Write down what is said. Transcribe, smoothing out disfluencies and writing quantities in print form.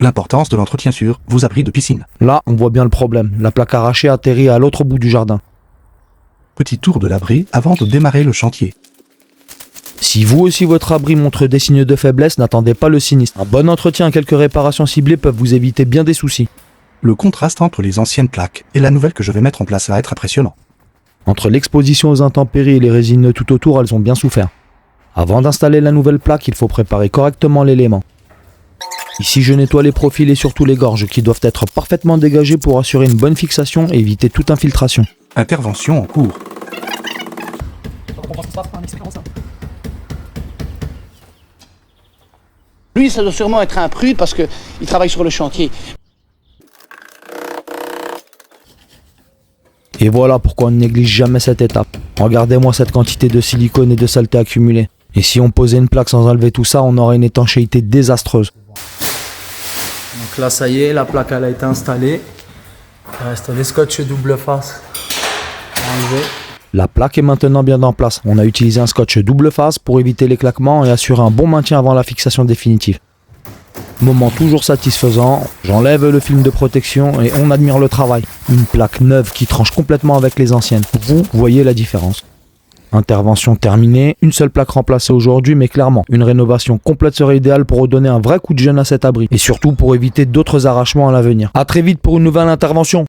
L'importance de l'entretien sur vos abris de piscine. Là, on voit bien le problème. La plaque arrachée atterrit à l'autre bout du jardin. Petit tour de l'abri avant de démarrer le chantier. Si vous aussi votre abri montre des signes de faiblesse, n'attendez pas le sinistre. Un bon entretien et quelques réparations ciblées peuvent vous éviter bien des soucis. Le contraste entre les anciennes plaques et la nouvelle que je vais mettre en place va être impressionnant. Entre l'exposition aux intempéries et les résines tout autour, elles ont bien souffert. Avant d'installer la nouvelle plaque, il faut préparer correctement l'élément. Ici, je nettoie les profils et surtout les gorges qui doivent être parfaitement dégagées pour assurer une bonne fixation et éviter toute infiltration. Intervention en cours. Lui, ça doit sûrement être un prude parce qu'il travaille sur le chantier. Et voilà pourquoi on ne néglige jamais cette étape. Regardez-moi cette quantité de silicone et de saleté accumulée. Et si on posait une plaque sans enlever tout ça, on aurait une étanchéité désastreuse. Donc là, ça y est, la plaque elle a été installée. Il reste les scotch double face à enlever. La plaque est maintenant bien en place. On a utilisé un scotch double face pour éviter les claquements et assurer un bon maintien avant la fixation définitive. Moment toujours satisfaisant, j'enlève le film de protection et on admire le travail. Une plaque neuve qui tranche complètement avec les anciennes. Vous voyez la différence. Intervention terminée, une seule plaque remplacée aujourd'hui, mais clairement, une rénovation complète serait idéale pour redonner un vrai coup de jeune à cet abri. Et surtout pour éviter d'autres arrachements à l'avenir. A très vite pour une nouvelle intervention.